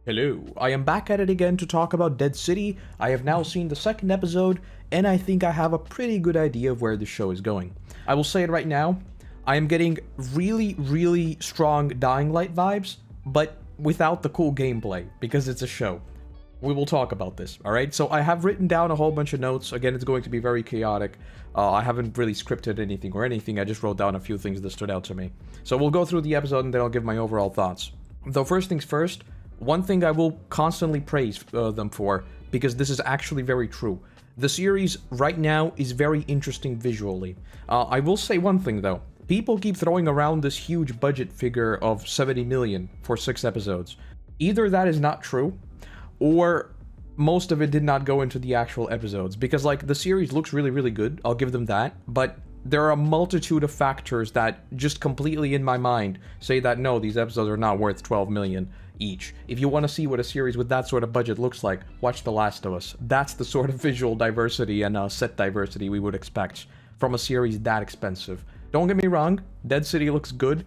Hello, I am back at it again to talk about Dead City. I have now seen the second episode, and I think I have a pretty good idea of where the show is going. I will say it right now, I am getting really strong Dying Light vibes, but without the cool gameplay, because it's a show. We will talk about this, alright? So I have written down a whole bunch of notes. Again, it's going to be very chaotic. I haven't really scripted anything, I just wrote down a few things that stood out to me. So we'll go through the episode and then I'll give my overall thoughts. Though first things first, one thing I will constantly praise them for, because this is actually very true. The series right now is very interesting visually. I will say one thing though. People keep throwing around this huge budget figure of 70 million for 6 episodes. Either that is not true, or most of it did not go into the actual episodes. Because like, the series looks really good, I'll give them that, but there are a multitude of factors that just completely in my mind say that no, these episodes are not worth 12 million each. If you want to see what a series with that sort of budget looks like, watch The Last of Us. That's the sort of visual diversity and set diversity we would expect from a series that expensive. Don't get me wrong, Dead City looks good.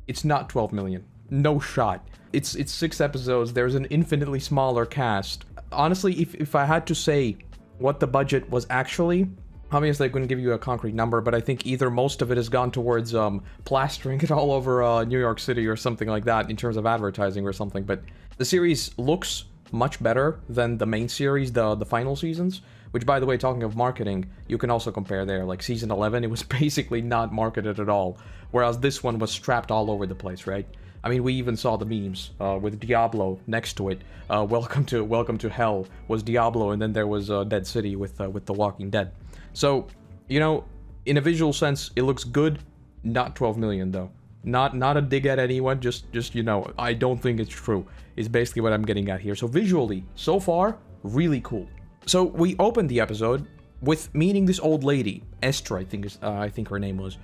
It's not 12 million. No shot. It's 6 episodes, there's an infinitely smaller cast. Honestly, if I had to say what the budget was actually, obviously I couldn't give you a concrete number, but I think either most of it has gone towards plastering it all over New York City or something like that in terms of advertising or something, but the series looks much better than the main series, the final seasons, which, by the way, talking of marketing, you can also compare there. Like season 11, it was basically not marketed at all, whereas this one was strapped all over the place, right? I mean, we even saw the memes with Diablo next to it. Welcome to Hell was Diablo, and then there was Dead City with The Walking Dead. So, you know, in a visual sense, it looks good. Not 12 million though. Not a dig at anyone. Just you know, I don't think it's true. Is basically what I'm getting at here. So visually, so far, really cool. So we opened the episode with meeting this old lady, Esther, I think her name was.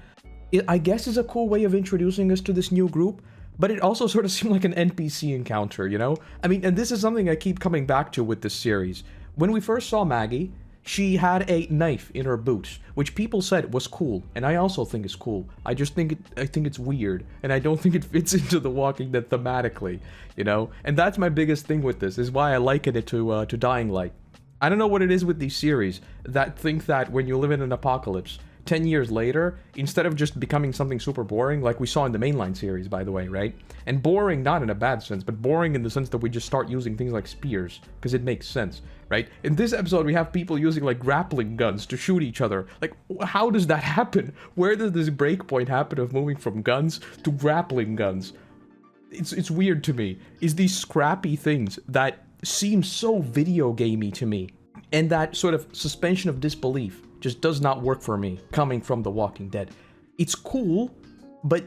It, I guess, is a cool way of introducing us to this new group. But it also sort of seemed like an NPC encounter, you know? I mean, and this is something I keep coming back to with this series. When we first saw Maggie, she had a knife in her boot, which people said was cool, and I also think it's cool. I think it's weird, and I don't think it fits into The Walking Dead thematically, you know? And that's my biggest thing with this, is why I liken it to Dying Light. I don't know what it is with these series that think that when you live in an apocalypse, 10 years later, instead of just becoming something super boring, like we saw in the mainline series, by the way, right? And boring, not in a bad sense, but boring in the sense that we just start using things like spears, because it makes sense, right? In this episode, we have people using, like, grappling guns to shoot each other. Like, how does that happen? Where does this breakpoint happen of moving from guns to grappling guns? It's weird to me. Is these scrappy things that seem so video gamey to me, and that sort of suspension of disbelief just does not work for me, coming from The Walking Dead. It's cool, but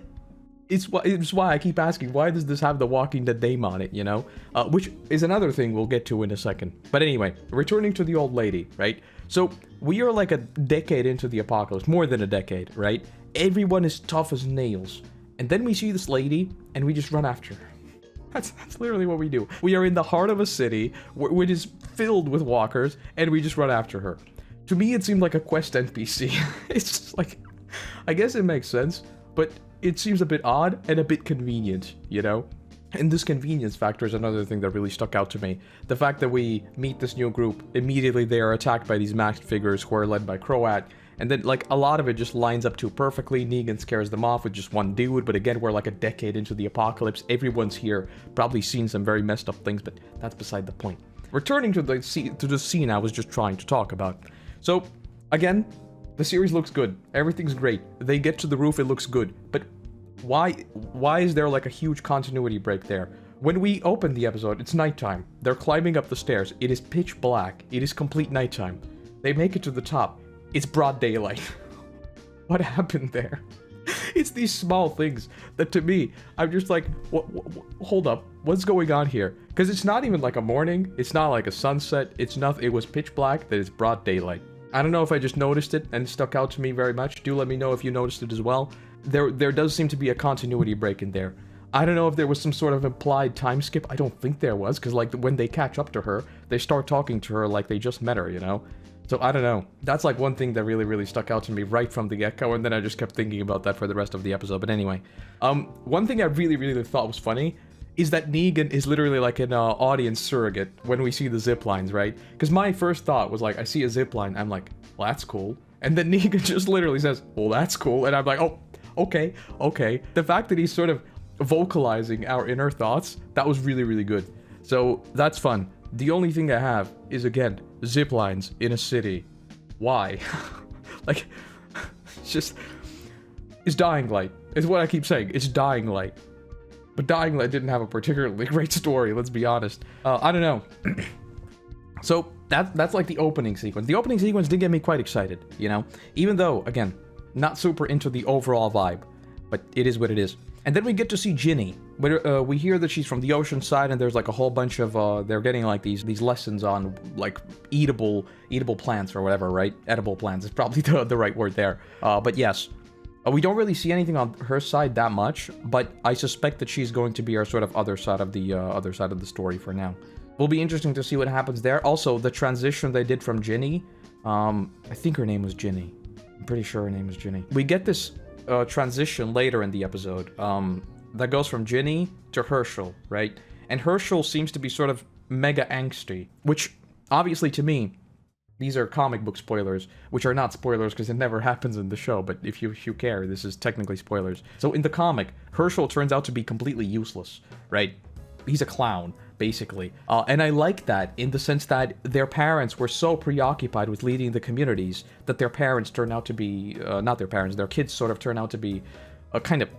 it's why I keep asking, why does this have The Walking Dead name on it, you know? Which is another thing we'll get to in a second. But anyway, returning to the old lady, right? So, we are like a decade into the apocalypse, more than a decade, right? Everyone is tough as nails. And then we see this lady, and we just run after her. That's literally what we do. We are in the heart of a city, which is filled with walkers, and we just run after her. To me, it seemed like a quest NPC. It's just like, I guess it makes sense, but it seems a bit odd and a bit convenient, you know? And this convenience factor is another thing that really stuck out to me. The fact that we meet this new group, immediately they are attacked by these masked figures who are led by Croat, and then, like, a lot of it just lines up too perfectly. Negan scares them off with just one dude, but again, we're like a decade into the apocalypse. Everyone's here, probably seen some very messed up things, but that's beside the point. Returning to the scene I was just trying to talk about. So, again, the series looks good. Everything's great. They get to the roof, it looks good. But why is there like a huge continuity break there? When we open the episode, it's nighttime. They're climbing up the stairs. It is pitch black. It is complete nighttime. They make it to the top. It's broad daylight. What happened there? It's these small things that, to me, I'm just like, hold up, what's going on here? Because it's not even like a morning. It's not like a sunset. It's nothing. It was pitch black. That it's broad daylight. I don't know if I just noticed it and it stuck out to me very much. Do let me know if you noticed it as well. There does seem to be a continuity break in there. I don't know if there was some sort of implied time skip. I don't think there was, because like when they catch up to her, they start talking to her like they just met her, you know? So I don't know. That's like one thing that really stuck out to me right from the get-go, and then I just kept thinking about that for the rest of the episode. But anyway, one thing I really thought was funny is that Negan is literally like an audience surrogate when we see the zip lines, right? Because my first thought was like, I see a zip line, I'm like, well, that's cool. And then Negan just literally says, well, that's cool. And I'm like, oh, okay. The fact that he's sort of vocalizing our inner thoughts, that was really, really good. So that's fun. The only thing I have is, again, zip lines in a city. Why? Like, it's Dying Light. Is what I keep saying. It's Dying Light. But Dying Light didn't have a particularly great story, let's be honest. I don't know. So, that's like the opening sequence. The opening sequence did get me quite excited, you know? Even though, again, not super into the overall vibe. But it is what it is. And then we get to see Ginny. Where, we hear that she's from the ocean side, and there's like a whole bunch of, they're getting like these lessons on like eatable plants or whatever, right? Edible plants is probably the right word there. But yes. We don't really see anything on her side that much, but I suspect that she's going to be our sort of other side of the story for now. Will be interesting to see what happens there. Also, the transition they did from Ginny, I think her name was Ginny. I'm pretty sure her name was Ginny. We get this transition later in the episode that goes from Ginny to Hershel, right? And Hershel seems to be sort of mega angsty, which obviously to me, these are comic book spoilers, which are not spoilers because it never happens in the show, but if you care, this is technically spoilers. So in the comic, Hershel turns out to be completely useless, right? He's a clown, basically. And I like that in the sense that their parents were so preoccupied with leading the communities that their parents turn out to be, not their parents, their kids sort of turn out to be kind of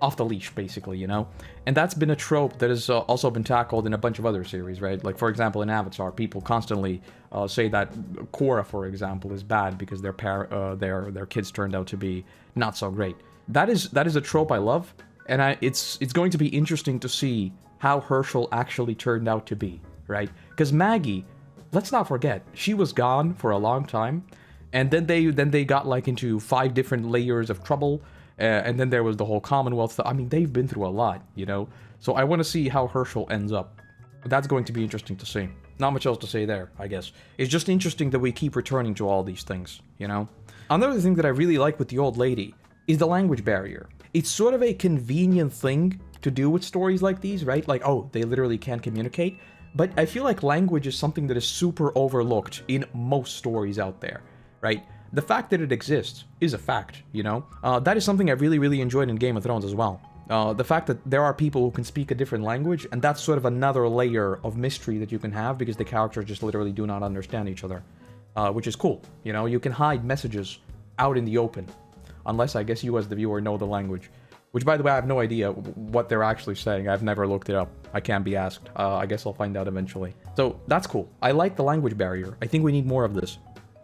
off the leash, basically, you know? And that's been a trope that has also been tackled in a bunch of other series, right? Like, for example, in Avatar, people constantly say that Korra, for example, is bad because their kids turned out to be not so great. That is a trope I love, and it's going to be interesting to see how Hershel actually turned out to be, right? Because Maggie, let's not forget, she was gone for a long time, and then they got like into 5 different layers of trouble. And then there was the whole Commonwealth. I mean, they've been through a lot, you know? So I want to see how Hershel ends up. That's going to be interesting to see. Not much else to say there, I guess. It's just interesting that we keep returning to all these things, you know? Another thing that I really like with the old lady is the language barrier. It's sort of a convenient thing to do with stories like these, right? Like, oh, they literally can't communicate. But I feel like language is something that is super overlooked in most stories out there, right? The fact that it exists is a fact, you know? That is something I really, really enjoyed in Game of Thrones as well. The fact that there are people who can speak a different language, and that's sort of another layer of mystery that you can have because the characters just literally do not understand each other. Which is cool, you know? You can hide messages out in the open. Unless, I guess, you as the viewer know the language. Which, by the way, I have no idea what they're actually saying. I've never looked it up. I can't be asked. I guess I'll find out eventually. So, that's cool. I like the language barrier. I think we need more of this.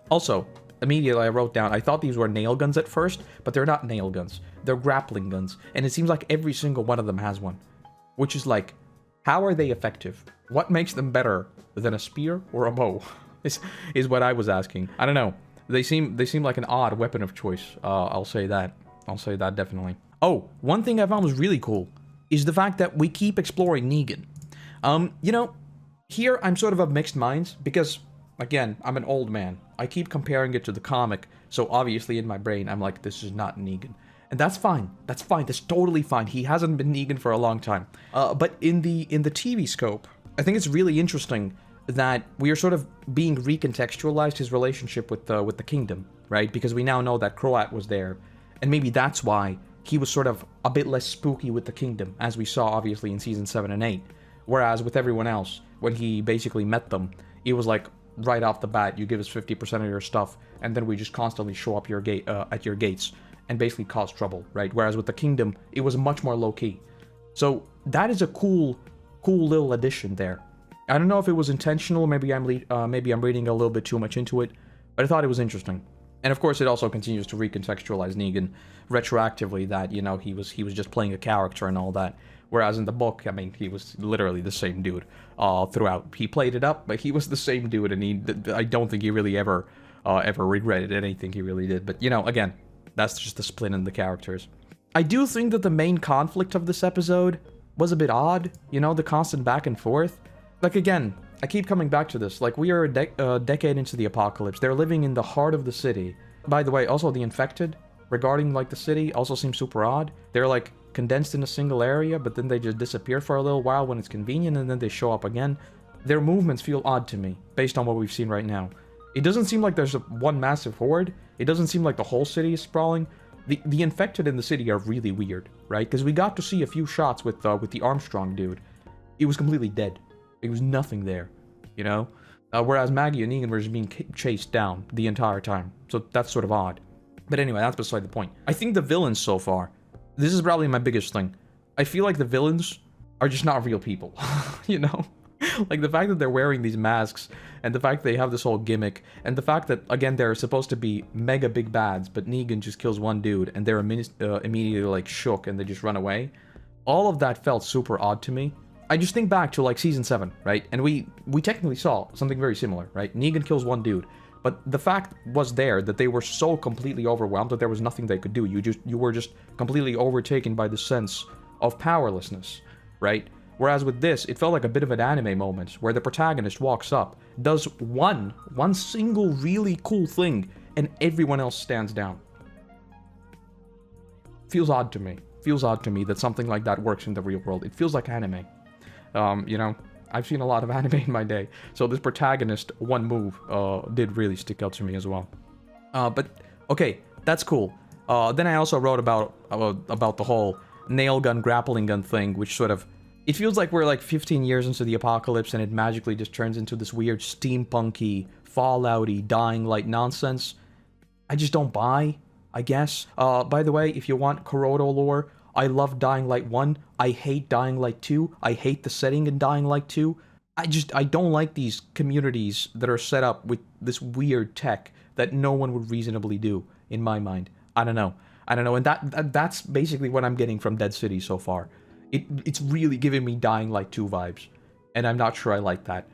Also, immediately I wrote down, I thought these were nail guns at first, but they're not nail guns. They're grappling guns, and it seems like every single one of them has one. Which is like, how are they effective? What makes them better than a spear or a bow? is what I was asking. I don't know. They seem like an odd weapon of choice. I'll say that. I'll say that definitely. Oh, one thing I found was really cool is the fact that we keep exploring Negan. You know, here I'm sort of mixed minds because, again, I'm an old man. I keep comparing it to the comic, so obviously in my brain I'm like, this is not Negan. And that's fine. That's fine. That's totally fine. He hasn't been Negan for a long time. But in the TV scope, I think it's really interesting that we are sort of being recontextualized his relationship with the kingdom, right? Because we now know that Croat was there, and maybe that's why he was sort of a bit less spooky with the kingdom, as we saw obviously in season 7 and 8. Whereas with everyone else, when he basically met them, it was like, right off the bat, you give us 50% of your stuff, and then we just constantly show up at your gates and basically cause trouble, right? Whereas with the kingdom, it was much more low-key. So that is a cool little addition there. I don't know if it was intentional, maybe I'm reading a little bit too much into it, but I thought it was interesting. And of course, it also continues to recontextualize Negan retroactively, that, you know, he was just playing a character and all that. Whereas in the book, I mean, he was literally the same dude throughout. He played it up, but he was the same dude, and I don't think he really ever regretted anything he really did. But, you know, again, that's just the split in the characters. I do think that the main conflict of this episode was a bit odd, you know, the constant back and forth. Like, again, I keep coming back to this. Like, we are a decade into the apocalypse. They're living in the heart of the city. By the way, also the infected, regarding, like, the city, also seems super odd. They're, like, condensed in a single area, but then they just disappear for a little while when it's convenient, and then they show up again. Their movements feel odd to me, based on what we've seen right now. It doesn't seem like there's one massive horde. It doesn't seem like the whole city is sprawling. The infected in the city are really weird, right? Because we got to see a few shots with the Armstrong dude. It was completely dead. It was nothing there, you know? Whereas Maggie and Negan were just being chased down the entire time. So that's sort of odd. But anyway, that's beside the point. I think the villains so far, this is probably my biggest thing. I feel like the villains are just not real people, you know? Like, the fact that they're wearing these masks, and the fact they have this whole gimmick, and the fact that, again, they're supposed to be mega big bads, but Negan just kills one dude, and they're immediately, like, shook, and they just run away. All of that felt super odd to me. I just think back to, like, Season 7, right? And we technically saw something very similar, right? Negan kills one dude. But the fact was there that they were so completely overwhelmed that there was nothing they could do. You were just completely overtaken by the sense of powerlessness, right? Whereas with this, it felt like a bit of an anime moment where the protagonist walks up, does one single really cool thing, and everyone else stands down. Feels odd to me. Feels odd to me that something like that works in the real world. It feels like anime. You know, I've seen a lot of anime in my day, so this protagonist one move did really stick out to me as well. But okay, that's cool. Then I also wrote about the whole nail gun grappling gun thing, which sort of, it feels like we're like 15 years into the apocalypse and it magically just turns into this weird steampunky, Fallouty, Dying Light nonsense. I just don't buy, I guess. By the way, if you want Koroto lore, I love Dying Light 1. I hate Dying Light 2. I hate the setting in Dying Light 2. I don't like these communities that are set up with this weird tech that no one would reasonably do, in my mind. I don't know. And that's basically what I'm getting from Dead City so far. It's really giving me Dying Light 2 vibes, and I'm not sure I like that.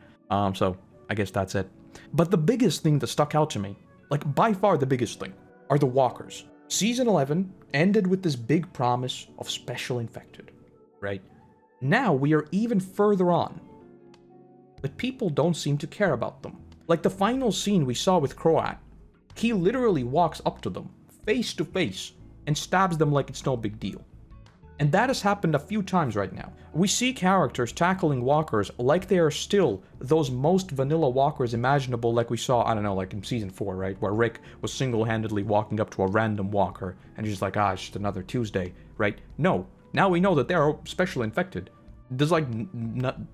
So I guess that's it. But the biggest thing that stuck out to me, like by far the biggest thing, are the walkers. Season 11 ended with this big promise of special infected, right? Now we are even further on, but people don't seem to care about them. Like the final scene we saw with Croat, he literally walks up to them, face to face, and stabs them like it's no big deal. And that has happened a few times right now. We see characters tackling walkers like they are still those most vanilla walkers imaginable, like we saw, I don't know, like in Season 4, right? Where Rick was single-handedly walking up to a random walker, and he's just like, it's just another Tuesday, right? No. Now we know that they're special infected. Does, like,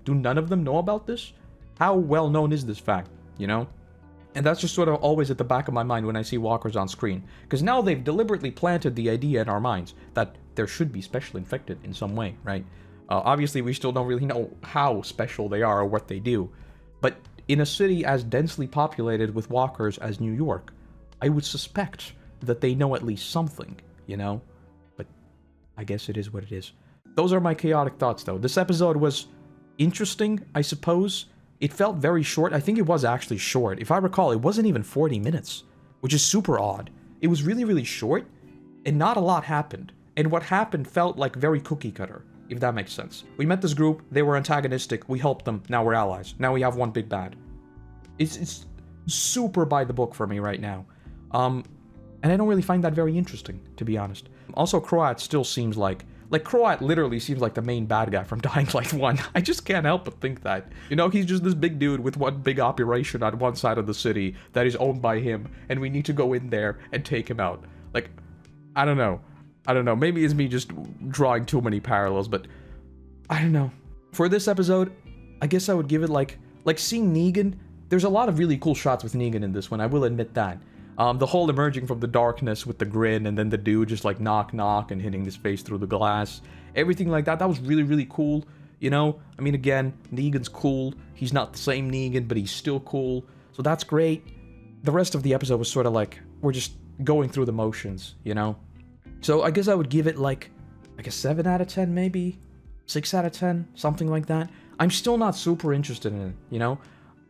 do none of them know about this? How well known is this fact, you know? And that's just sort of always at the back of my mind when I see walkers on screen. Because now they've deliberately planted the idea in our minds that there should be special infected in some way, right? Obviously, we still don't really know how special they are or what they do. But in a city as densely populated with walkers as New York, I would suspect that they know at least something, you know? But I guess it is what it is. Those are my chaotic thoughts, though. This episode was interesting, I suppose. It felt very short. I think it was actually short. If I recall, it wasn't even 40 minutes, which is super odd. It was really, really short, and not a lot happened. And what happened felt like very cookie cutter, if that makes sense. We met this group, they were antagonistic, we helped them, now we're allies. Now we have one big bad. It's super by the book for me right now. And I don't really find that very interesting, to be honest. Also, Croat still seems like Croat literally seems like the main bad guy from Dying Light 1. I just can't help but think that. You know, he's just this big dude with one big operation on one side of the city that is owned by him, and we need to go in there and take him out. Like, I don't know. Maybe it's me just drawing too many parallels, but I don't know. For this episode, I guess I would give it like seeing Negan. There's a lot of really cool shots with Negan in this one, I will admit that. The whole emerging from the darkness with the grin, and then the dude just like knock and hitting his face through the glass. Everything like that was really, really cool, you know? I mean, again, Negan's cool. He's not the same Negan, but he's still cool. So that's great. The rest of the episode was sort of like, we're just going through the motions, you know? So I guess I would give it like a 7 out of 10 maybe? 6 out of 10? Something like that. I'm still not super interested in it, you know?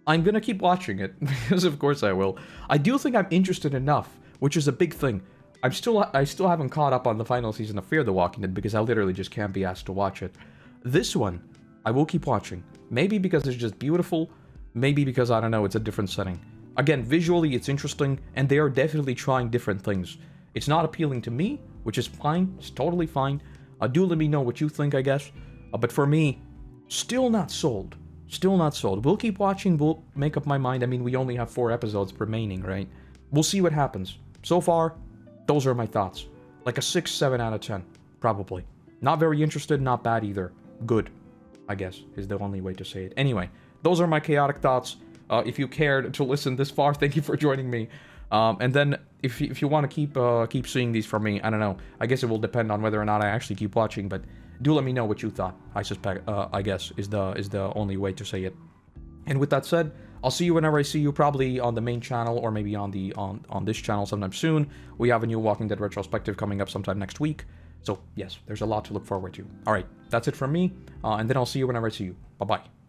I'm gonna keep watching it, because of course I will. I do think I'm interested enough, which is a big thing. I still haven't caught up on the final season of Fear the Walking Dead, because I literally just can't be asked to watch it. This one, I will keep watching. Maybe because it's just beautiful, maybe because, I don't know, it's a different setting. Again, visually it's interesting, and they are definitely trying different things. It's not appealing to me, which is fine, it's totally fine. Do let me know what you think, I guess. But for me, still not sold. Still not sold. We'll keep watching, we'll make up my mind. I mean, we only have 4 episodes remaining, right? We'll see what happens. So far, those are my thoughts. Like a 6, 7 out of 10, probably. Not very interested, not bad either. Good, I guess, is the only way to say it. Anyway, those are my chaotic thoughts. If you cared to listen this far, thank you for joining me. And then, if you want to keep seeing these from me, I don't know. I guess it will depend on whether or not I actually keep watching, but do let me know what you thought. I suspect, I guess, is the only way to say it. And with that said, I'll see you whenever I see you, probably on the main channel or maybe on this channel sometime soon. We have a new Walking Dead retrospective coming up sometime next week. So yes, there's a lot to look forward to. All right, that's it from me, and then I'll see you whenever I see you. Bye-bye.